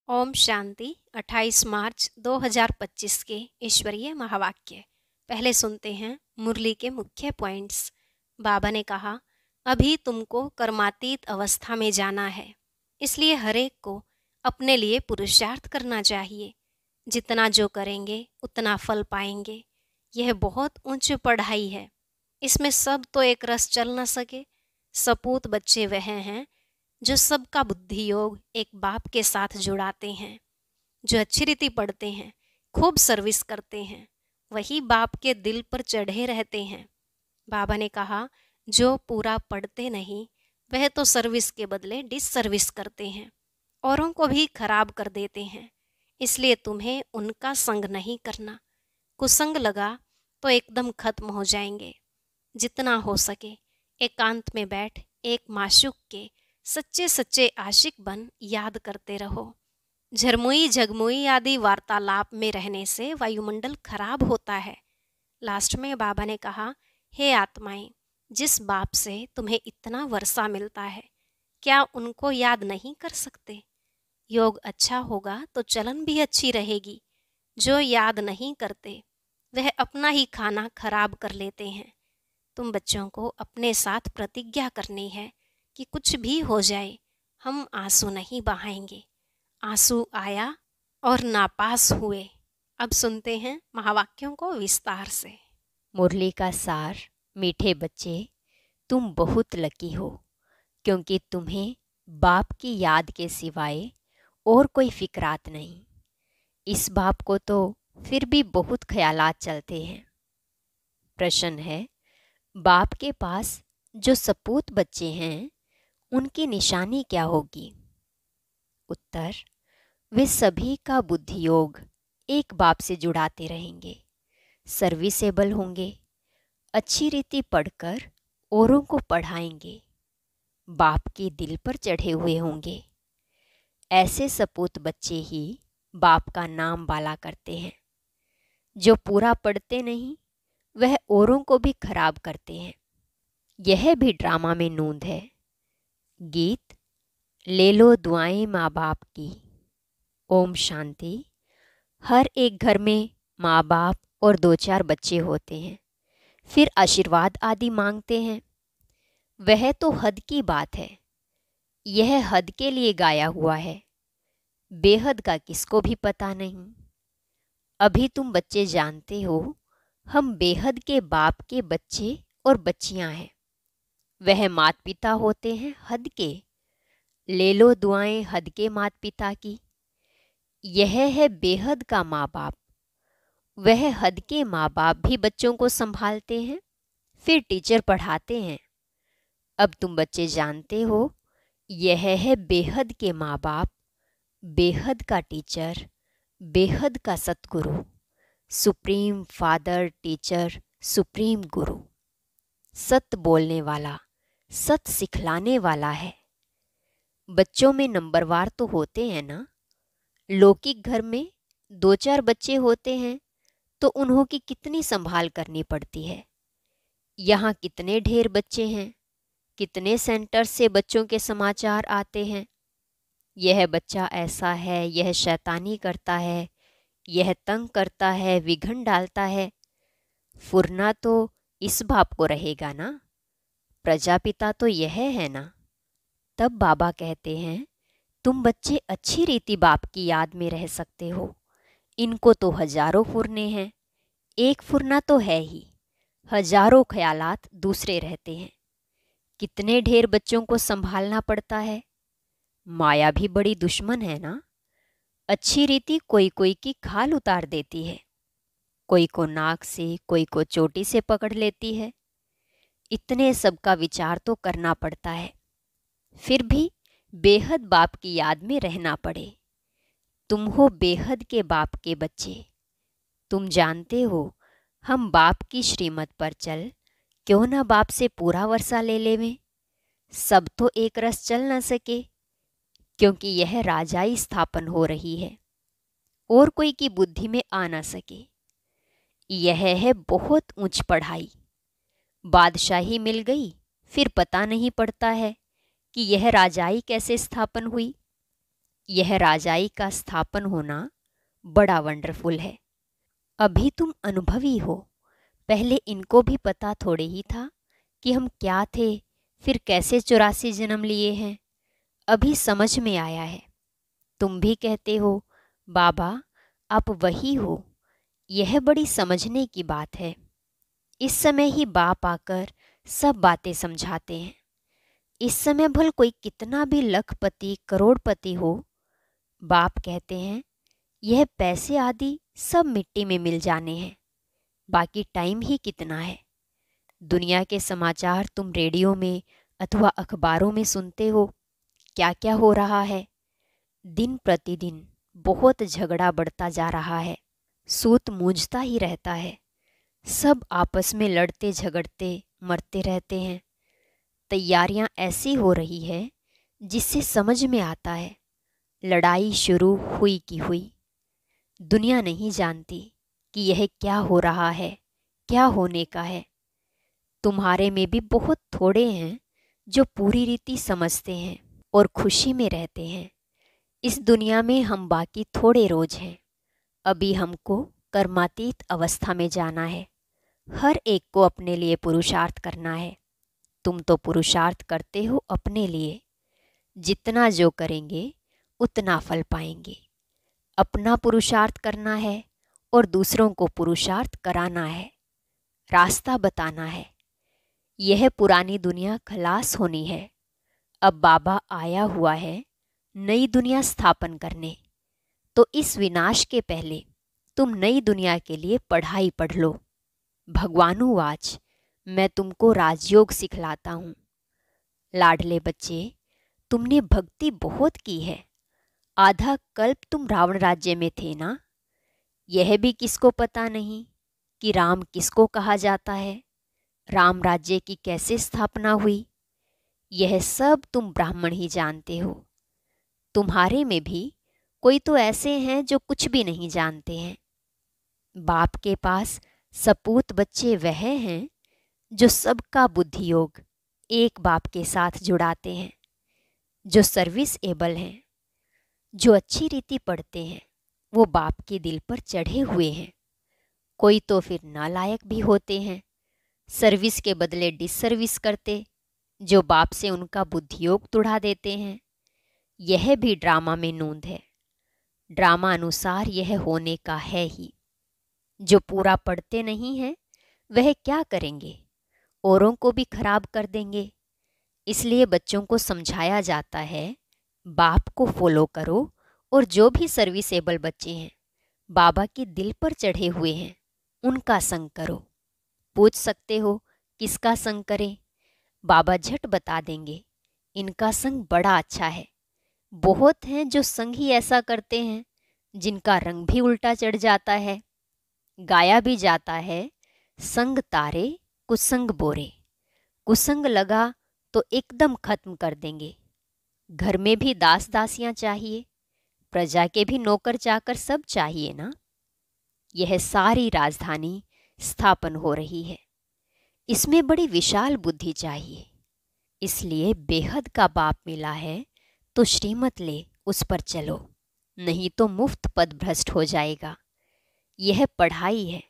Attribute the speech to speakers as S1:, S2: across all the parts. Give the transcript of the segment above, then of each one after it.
S1: ओम शांति 28 मार्च 2025 के ईश्वरीय महावाक्य। पहले सुनते हैं मुरली के मुख्य पॉइंट्स। बाबा ने कहा, अभी तुमको कर्मातीत अवस्था में जाना है, इसलिए हरेक को अपने लिए पुरुषार्थ करना चाहिए। जितना जो करेंगे उतना फल पाएंगे। यह बहुत ऊंच पढ़ाई है, इसमें सब तो एक रस चल न सके। सपूत बच्चे वह हैं जो सबका बुद्धि योग एक बाप के साथ जुड़ाते हैं, जो अच्छी रीति पढ़ते हैं, खूब सर्विस करते हैं, वही बाप के दिल पर चढ़े रहते हैं। बाबा ने कहा, जो पूरा पढ़ते नहीं वह तो सर्विस के बदले डिससर्विस करते हैं, औरों को भी खराब कर देते हैं। इसलिए तुम्हें उनका संग नहीं करना। कुसंग लगा तो एकदम खत्म हो जाएंगे। जितना हो सके एकांत में बैठ एक माशूक के सच्चे सच्चे आशिक बन याद करते रहो। झरमुई झगमुई आदि वार्तालाप में रहने से वायुमंडल खराब होता है। लास्ट में बाबा ने कहा, हे आत्माएं, जिस बाप से तुम्हें इतना वर्षा मिलता है, क्या उनको याद नहीं कर सकते? योग अच्छा होगा तो चलन भी अच्छी रहेगी। जो याद नहीं करते वह अपना ही खाना खराब कर लेते हैं। तुम बच्चों को अपने साथ प्रतिज्ञा करनी है कि कुछ भी हो जाए हम आंसू नहीं बहाएंगे। आंसू आया और नापास हुए। अब सुनते हैं महावाक्यों को विस्तार से।
S2: मुरली का सार। मीठे बच्चे, तुम बहुत लकी हो, क्योंकि तुम्हें बाप की याद के सिवाय और कोई फिक्रात नहीं। इस बाप को तो फिर भी बहुत ख्यालात चलते हैं। प्रश्न है, बाप के पास जो सपूत बच्चे हैं उनकी निशानी क्या होगी? उत्तर, वे सभी का बुद्धि योग एक बाप से जुड़ाते रहेंगे, सर्विसेबल होंगे, अच्छी रीति पढ़कर औरों को पढ़ाएंगे, बाप के दिल पर चढ़े हुए होंगे। ऐसे सपूत बच्चे ही बाप का नाम बाला करते हैं। जो पूरा पढ़ते नहीं वह औरों को भी खराब करते हैं। यह भी ड्रामा में नूंद है। गीत, ले लो दुआएं माँ बाप की। ओम शांति। हर एक घर में माँ बाप और 2-4 बच्चे होते हैं, फिर आशीर्वाद आदि मांगते हैं। वह तो हद की बात है। यह हद के लिए गाया हुआ है, बेहद का किसको भी पता नहीं। अभी तुम बच्चे जानते हो, हम बेहद के बाप के बच्चे और बच्चियां हैं। वह माता पिता होते हैं हद के। ले लो दुआएं हद के माता पिता की। यह है बेहद का माँ बाप। वह हद के माँ बाप भी बच्चों को संभालते हैं, फिर टीचर पढ़ाते हैं। अब तुम बच्चे जानते हो, यह है बेहद के माँ बाप, बेहद का टीचर, बेहद का सतगुरु, सुप्रीम फादर टीचर, सुप्रीम गुरु। सत बोलने वाला, सत सिखलाने वाला है। बच्चों में नंबरवार तो होते हैं ना। लौकिक घर में 2-4 बच्चे होते हैं तो उन्हों की कितनी संभाल करनी पड़ती है। यहाँ कितने ढेर बच्चे हैं, कितने सेंटर से बच्चों के समाचार आते हैं। यह बच्चा ऐसा है, यह शैतानी करता है, यह तंग करता है, विघन डालता है। फुरना तो इस बाप को रहेगा ना, प्रजापिता तो यह है ना। तब बाबा कहते हैं, तुम बच्चे अच्छी रीति बाप की याद में रह सकते हो। इनको तो हजारों फुरने हैं, एक फुरना तो है ही, हजारों ख्यालात दूसरे रहते हैं। कितने ढेर बच्चों को संभालना पड़ता है। माया भी बड़ी दुश्मन है ना। अच्छी रीति कोई कोई की खाल उतार देती है, कोई को नाक से, कोई को चोटी से पकड़ लेती है। इतने सब का विचार तो करना पड़ता है, फिर भी बेहद बाप की याद में रहना पड़े। तुम हो बेहद के बाप के बच्चे। तुम जानते हो, हम बाप की श्रीमत पर चल, क्यों ना बाप से पूरा वर्षा ले लेवें। सब तो एक रस चल न सके, क्योंकि यह राजाई स्थापन हो रही है, और कोई की बुद्धि में आ ना सके। यह है बहुत ऊंच पढ़ाई। बादशाही मिल गई, फिर पता नहीं पड़ता है कि यह राजाई कैसे स्थापन हुई। यह राजाई का स्थापन होना बड़ा वंडरफुल है। अभी तुम अनुभवी हो, पहले इनको भी पता थोड़े ही था कि हम क्या थे, फिर कैसे 84 जन्म लिए हैं। अभी समझ में आया है। तुम भी कहते हो बाबा आप वही हो। यह बड़ी समझने की बात है। इस समय ही बाप आकर सब बातें समझाते हैं। इस समय भल कोई कितना भी लखपति करोड़पति हो, बाप कहते हैं यह पैसे आदि सब मिट्टी में मिल जाने हैं, बाकी टाइम ही कितना है। दुनिया के समाचार तुम रेडियो में अथवा अखबारों में सुनते हो, क्या क्या हो रहा है। दिन प्रतिदिन बहुत झगड़ा बढ़ता जा रहा है, सूत मूझता ही रहता है। सब आपस में लड़ते झगड़ते मरते रहते हैं। तैयारियां ऐसी हो रही है जिससे समझ में आता है लड़ाई शुरू हुई की हुई। दुनिया नहीं जानती कि यह क्या हो रहा है, क्या होने का है। तुम्हारे में भी बहुत थोड़े हैं जो पूरी रीति समझते हैं और खुशी में रहते हैं। इस दुनिया में हम बाकी थोड़े रोज हैं। अभी हमको कर्मातीत अवस्था में जाना है। हर एक को अपने लिए पुरुषार्थ करना है। तुम तो पुरुषार्थ करते हो अपने लिए। जितना जो करेंगे उतना फल पाएंगे। अपना पुरुषार्थ करना है और दूसरों को पुरुषार्थ कराना है, रास्ता बताना है। यह पुरानी दुनिया खलास होनी है। अब बाबा आया हुआ है नई दुनिया स्थापन करने। तो इस विनाश के पहले तुम नई दुनिया के लिए पढ़ाई पढ़ लो। भगवानुवाच, मैं तुमको राजयोग सिखलाता हूँ। लाडले बच्चे, तुमने भक्ति बहुत की है। आधा कल्प तुम रावण राज्य में थे ना। यह भी किसको पता नहीं कि राम किसको कहा जाता है, राम राज्य की कैसे स्थापना हुई। यह सब तुम ब्राह्मण ही जानते हो। तुम्हारे में भी कोई तो ऐसे हैं जो कुछ भी नहीं जानते हैं। बाप के पास सपूत बच्चे वह हैं जो सबका बुद्धि योग एक बाप के साथ जुड़ाते हैं, जो सर्विस एबल हैं, जो अच्छी रीति पढ़ते हैं। वो बाप के दिल पर चढ़े हुए हैं। कोई तो फिर नालायक भी होते हैं, सर्विस के बदले डिसर्विस करते, जो बाप से उनका बुद्धियोग तुड़ा देते हैं। यह भी ड्रामा में नोंद है। ड्रामा अनुसार यह होने का है ही। जो पूरा पढ़ते नहीं हैं वह क्या करेंगे, औरों को भी खराब कर देंगे। इसलिए बच्चों को समझाया जाता है बाप को फॉलो करो, और जो भी सर्विसेबल बच्चे हैं बाबा के दिल पर चढ़े हुए हैं उनका संग करो। पूछ सकते हो किसका संग करें? बाबा झट बता देंगे, इनका संग बड़ा अच्छा है। बहुत हैं जो संग ही ऐसा करते हैं जिनका रंग भी उल्टा चढ़ जाता है। गाया भी जाता है, संग तारे कुसंग बोरे। कुसंग लगा तो एकदम खत्म कर देंगे। घर में भी दास दासियां चाहिए, प्रजा के भी नौकर चाकर सब चाहिए ना। यह सारी राजधानी स्थापन हो रही है। इसमें बड़ी विशाल बुद्धि चाहिए। इसलिए बेहद का बाप मिला है तो श्रीमत ले उस पर चलो, नहीं तो मुफ्त पद भ्रष्ट हो जाएगा। यह पढ़ाई है।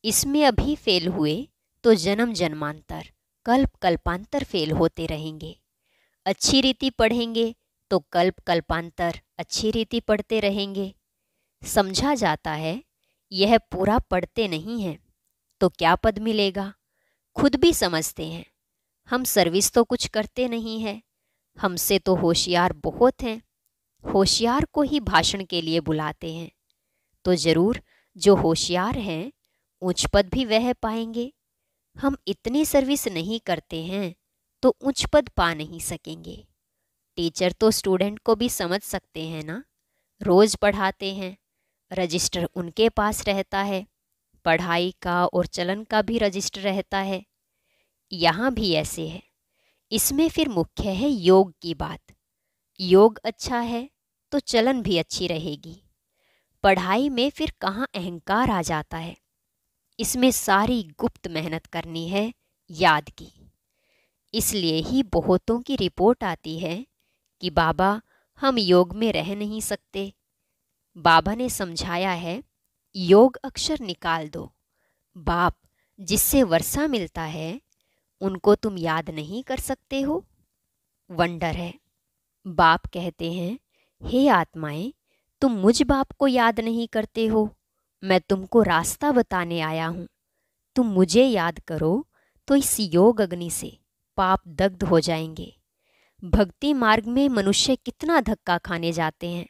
S2: इसमें अभी फेल हुए तो जन्म जन्मांतर कल्प कल्पांतर फेल होते रहेंगे। अच्छी रीति पढ़ेंगे तो कल्प कल्पांतर अच्छी रीति पढ़ते रहेंगे। समझा जाता है यह पूरा पढ़ते नहीं हैं तो क्या पद मिलेगा। खुद भी समझते हैं हम सर्विस तो कुछ करते नहीं हैं, हमसे तो होशियार बहुत हैं। होशियार को ही भाषण के लिए बुलाते हैं, तो जरूर जो होशियार हैं उच्च पद भी वह पाएंगे। हम इतनी सर्विस नहीं करते हैं तो उच्च पद पा नहीं सकेंगे। टीचर तो स्टूडेंट को भी समझ सकते हैं ना, रोज पढ़ाते हैं, रजिस्टर उनके पास रहता है, पढ़ाई का और चलन का भी रजिस्टर रहता है। यहाँ भी ऐसे है। इसमें फिर मुख्य है योग की बात। योग अच्छा है तो चलन भी अच्छी रहेगी। पढ़ाई में फिर कहाँ अहंकार आ जाता है। इसमें सारी गुप्त मेहनत करनी है याद की। इसलिए ही बहुतों की रिपोर्ट आती है कि बाबा हम योग में रह नहीं सकते। बाबा ने समझाया है, योग अक्षर निकाल दो। बाप जिससे वर्षा मिलता है उनको तुम याद नहीं कर सकते हो। वंडर है। बाप कहते हैं, हे आत्माएं, तुम मुझ बाप को याद नहीं करते हो। मैं तुमको रास्ता बताने आया हूं। तुम मुझे याद करो तो इस योग अग्नि से पाप दग्ध हो जाएंगे। भक्ति मार्ग में मनुष्य कितना धक्का खाने जाते हैं।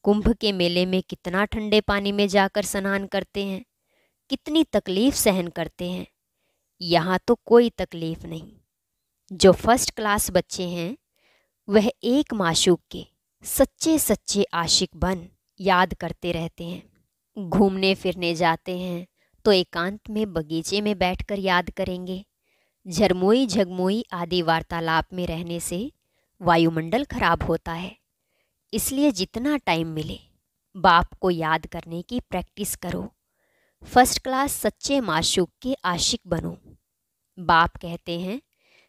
S2: कुंभ के मेले में कितना ठंडे पानी में जाकर स्नान करते हैं, कितनी तकलीफ सहन करते हैं। यहाँ तो कोई तकलीफ नहीं। जो फर्स्ट क्लास बच्चे हैं वह एक माशूक के सच्चे सच्चे आशिक बन याद करते रहते हैं। घूमने फिरने जाते हैं तो एकांत में बगीचे में बैठकर याद करेंगे। झरमोई झगमोई आदि वार्तालाप में रहने से वायुमंडल खराब होता है। इसलिए जितना टाइम मिले बाप को याद करने की प्रैक्टिस करो। फर्स्ट क्लास सच्चे माशूक के आशिक बनो। बाप कहते हैं,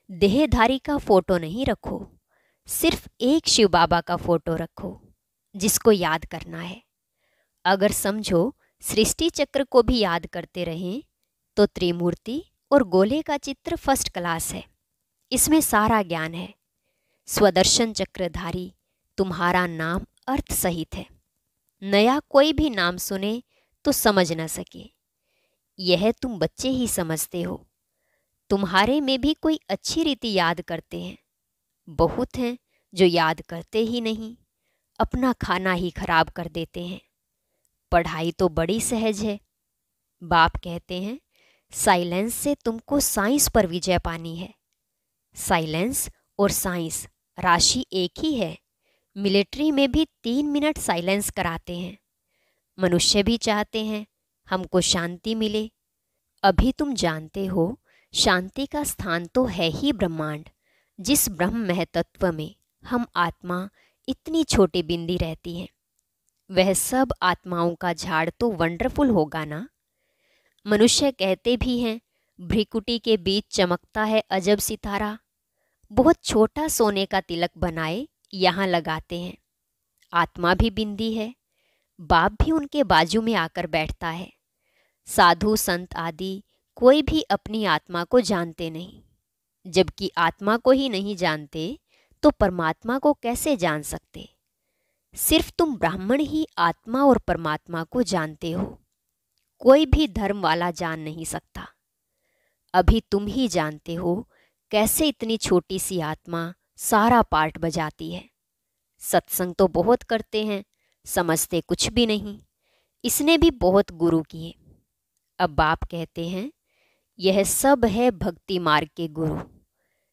S2: देहधारी का फोटो नहीं रखो, सिर्फ एक शिव बाबा का फोटो रखो जिसको याद करना है। अगर समझो सृष्टि चक्र को भी याद करते रहें तो त्रिमूर्ति और गोले का चित्र फर्स्ट क्लास है। इसमें सारा ज्ञान है। स्वदर्शन चक्रधारी तुम्हारा नाम अर्थ सहित है। नया कोई भी नाम सुने तो समझ न सके। यह तुम बच्चे ही समझते हो। तुम्हारे में भी कोई अच्छी रीति याद करते हैं। बहुत हैं जो याद करते ही नहीं, अपना खाना ही खराब कर देते हैं। पढ़ाई तो बड़ी सहज है। बाप कहते हैं, साइलेंस से तुमको साइंस पर विजय पानी है। साइलेंस और साइंस राशि एक ही है। मिलिट्री में भी 3 मिनट साइलेंस कराते हैं। मनुष्य भी चाहते हैं हमको शांति मिले। अभी तुम जानते हो शांति का स्थान तो है ही ब्रह्मांड, जिस ब्रह्म महतत्व में हम आत्मा इतनी छोटी बिंदी रहती है। वह सब आत्माओं का झाड़ तो वंडरफुल होगा ना। मनुष्य कहते भी हैं, भ्रिकुटी के बीच चमकता है अजब सितारा। बहुत छोटा सोने का तिलक बनाए यहाँ लगाते हैं। आत्मा भी बिंदी है। बाप भी उनके बाजू में आकर बैठता है। साधु संत आदि कोई भी अपनी आत्मा को जानते नहीं। जबकि आत्मा को ही नहीं जानते तो परमात्मा को कैसे जान सकते। सिर्फ तुम ब्राह्मण ही आत्मा और परमात्मा को जानते हो। कोई भी धर्म वाला जान नहीं सकता। अभी तुम ही जानते हो कैसे इतनी छोटी सी आत्मा सारा पार्ट बजाती है। सत्संग तो बहुत करते हैं, समझते कुछ भी नहीं। इसने भी बहुत गुरु किए। अब बाप कहते हैं, यह सब है भक्ति मार्ग के गुरु।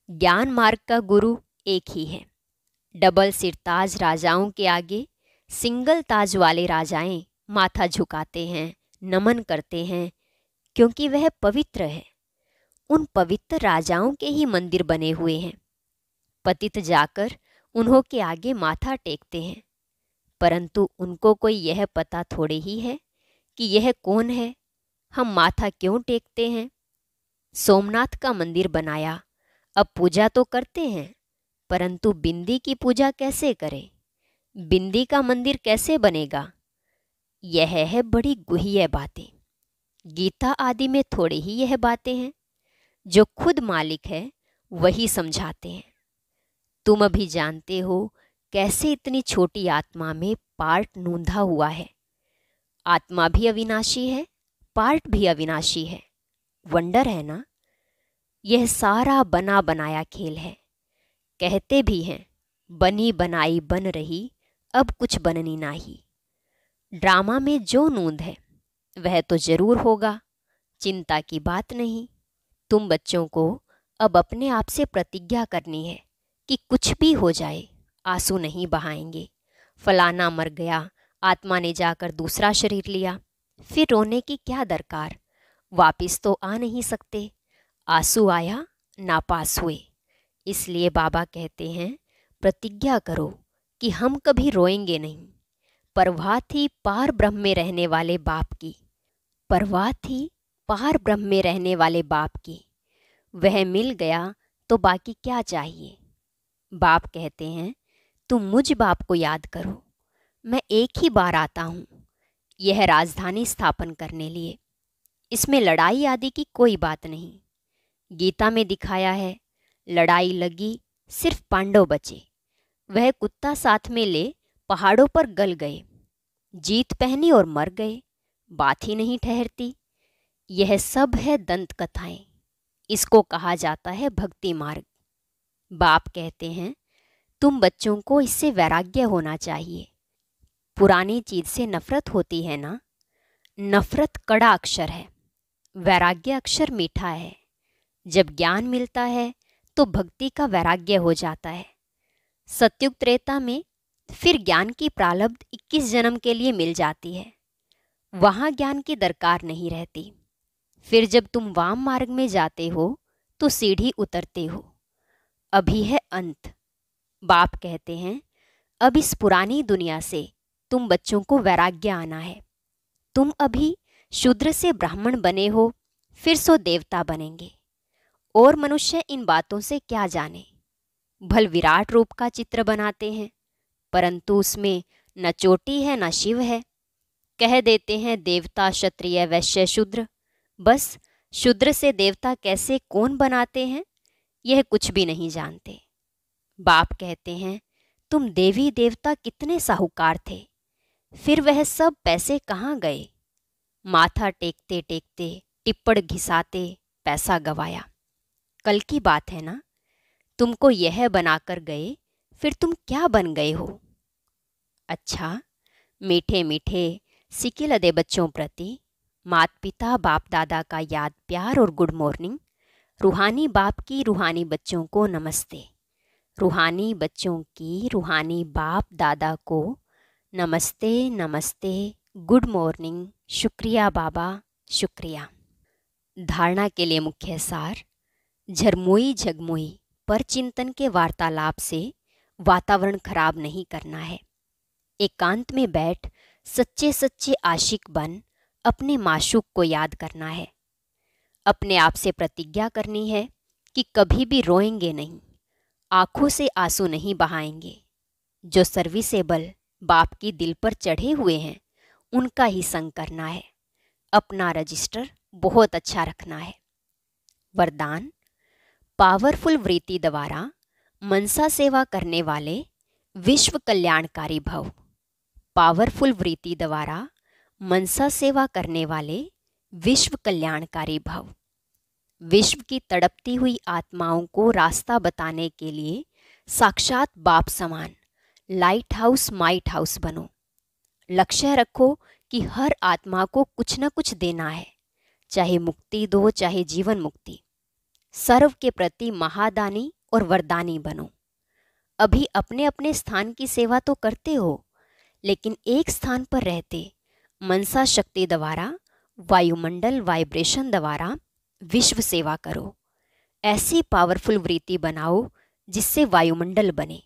S2: ज्ञान मार्ग का गुरु एक ही है। डबल सिरताज राजाओं के आगे सिंगल ताज वाले राजाएं माथा झुकाते हैं, नमन करते हैं, क्योंकि वह पवित्र है। उन पवित्र राजाओं के ही मंदिर बने हुए हैं। पतित जाकर उन्हों के आगे माथा टेकते हैं, परंतु उनको कोई यह पता थोड़े ही है कि यह कौन है, हम माथा क्यों टेकते हैं। सोमनाथ का मंदिर बनाया, अब पूजा तो करते हैं, परंतु बिंदी की पूजा कैसे करें, बिंदी का मंदिर कैसे बनेगा। यह है बड़ी गुह्य बातें। गीता आदि में थोड़ी ही यह बातें हैं। जो खुद मालिक है वही समझाते हैं। तुम अभी जानते हो कैसे इतनी छोटी आत्मा में पार्ट नूंधा हुआ है। आत्मा भी अविनाशी है, पार्ट भी अविनाशी है। वंडर है ना। यह सारा बना बनाया खेल है। कहते भी हैं, बनी बनाई बन रही, अब कुछ बननी नाही। ड्रामा में जो नूंद है वह तो जरूर होगा, चिंता की बात नहीं। तुम बच्चों को अब अपने आप से प्रतिज्ञा करनी है कि कुछ भी हो जाए आंसू नहीं बहाएंगे। फलाना मर गया, आत्मा ने जाकर दूसरा शरीर लिया, फिर रोने की क्या दरकार। वापिस तो आ नहीं सकते। आंसू आया नापास हुए। इसलिए बाबा कहते हैं, प्रतिज्ञा करो कि हम कभी रोएंगे नहीं। परवाह थी पार ब्रह्म में रहने वाले बाप की। परवाह थी पार ब्रह्म में रहने वाले बाप की। वह मिल गया तो बाकी क्या चाहिए। बाप कहते हैं, तुम मुझ बाप को याद करो। मैं एक ही बार आता हूँ, यह राजधानी स्थापन करने लिए। इसमें लड़ाई आदि की कोई बात नहीं। गीता में दिखाया है, लड़ाई लगी, सिर्फ पांडव बचे। वह कुत्ता साथ में ले पहाड़ों पर गल गए, जीत पहनी और मर गए, बात ही नहीं ठहरती। यह सब है दंत कथाएं। इसको कहा जाता है भक्ति मार्ग। बाप कहते हैं, तुम बच्चों को इससे वैराग्य होना चाहिए। पुरानी चीज से नफरत होती है ना? नफरत कड़ा अक्षर है, वैराग्य अक्षर मीठा है। जब ज्ञान मिलता है तो भक्ति का वैराग्य हो जाता है। सत्युग त्रेता में फिर ज्ञान की प्रारब्ध 21 जन्म के लिए मिल जाती है। वहां ज्ञान की दरकार नहीं रहती। फिर जब तुम वाम मार्ग में जाते हो तो सीढ़ी उतरते हो। अभी है अंत। बाप कहते हैं, अब इस पुरानी दुनिया से तुम बच्चों को वैराग्य आना है। तुम अभी शूद्र से ब्राह्मण बने हो, फिर सो देवता बनेंगे। और मनुष्य इन बातों से क्या जाने। भल विराट रूप का चित्र बनाते हैं, परंतु उसमें न चोटी है न शिव है। कह देते हैं देवता क्षत्रिय वैश्य शूद्र। बस शूद्र से देवता कैसे कौन बनाते हैं, यह कुछ भी नहीं जानते। बाप कहते हैं, तुम देवी देवता कितने साहूकार थे, फिर वह सब पैसे कहाँ गए? माथा टेकते टेकते टिप्पण घिसाते पैसा गवाया। कल की बात है ना? तुमको यह बनाकर गए, फिर तुम क्या बन गए हो? अच्छा, मीठे मीठे सिके लदे बच्चों प्रति मात पिता बाप दादा का याद प्यार और गुड मॉर्निंग। रूहानी बाप की रूहानी बच्चों को नमस्ते। रूहानी बच्चों की रूहानी बाप दादा को नमस्ते नमस्ते, गुड मॉर्निंग, शुक्रिया बाबा, शुक्रिया। धारणा के लिए मुख्य सार। झरमोई झगमोई पर चिंतन के वार्तालाप से वातावरण खराब नहीं करना है। एकांत में बैठ सच्चे सच्चे आशिक बन अपने माशूक को याद करना है। अपने आप से प्रतिज्ञा करनी है कि कभी भी रोएंगे नहीं, आंखों से आंसू नहीं बहाएंगे। जो सर्विसेबल बाप की दिल पर चढ़े हुए हैं उनका ही संग करना है। अपना रजिस्टर बहुत अच्छा रखना है। वरदान। पावरफुल वृत्ति द्वारा मनसा सेवा करने वाले विश्व कल्याणकारी भव। पावरफुल वृत्ति द्वारा मनसा सेवा करने वाले विश्व कल्याणकारी भव। विश्व की तड़पती हुई आत्माओं को रास्ता बताने के लिए साक्षात बाप समान लाइट हाउस माइट हाउस बनो। लक्ष्य रखो कि हर आत्मा को कुछ न कुछ देना है, चाहे मुक्ति दो चाहे जीवन मुक्ति। सर्व के प्रति महादानी और वरदानी बनो। अभी अपने अपने स्थान की सेवा तो करते हो, लेकिन एक स्थान पर रहते मनसा शक्ति द्वारा वायुमंडल वाइब्रेशन द्वारा विश्व सेवा करो। ऐसी पावरफुल वृत्ति बनाओ जिससे वायुमंडल बने,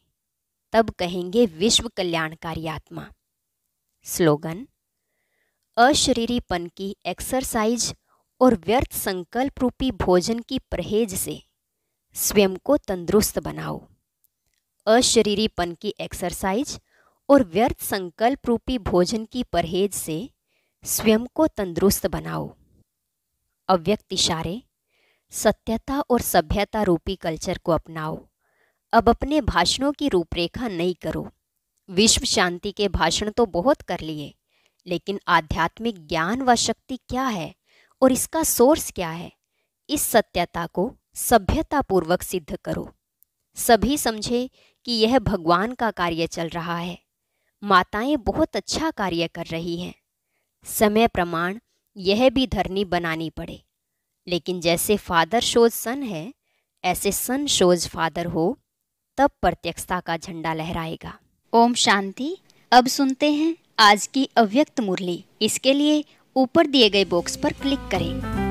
S2: तब कहेंगे विश्व कल्याणकारी आत्मा। स्लोगन। अशरीरीपन की एक्सरसाइज और व्यर्थ संकल्प रूपी भोजन की परहेज से स्वयं को तंदुरुस्त बनाओ। अशरीरीपन की एक्सरसाइज और व्यर्थ संकल्प रूपी भोजन की परहेज से स्वयं को तंदुरुस्त बनाओ। अव्यक्त इशारे। सत्यता और सभ्यता रूपी कल्चर को अपनाओ। अब अपने भाषणों की रूपरेखा नई करो। विश्व शांति के भाषण तो बहुत कर लिए, लेकिन आध्यात्मिक ज्ञान व शक्ति क्या है और इसका सोर्स क्या है, इस सत्यता को सभ्यता पूर्वक सिद्ध करो। सभी समझे कि यह भगवान का कार्य चल रहा है। माताएं बहुत अच्छा कार्य कर रही हैं। समय प्रमाण यह भी धरनी बनानी पड़े, लेकिन जैसे फादर शोज सन है, ऐसे सन शोज फादर हो, तब प्रत्यक्षता का झंडा लहराएगा।
S3: ओम शांति। अब सुनते हैं आज की अव्यक्त मुरली। इसके लिए ऊपर दिए गए बॉक्स पर क्लिक करें।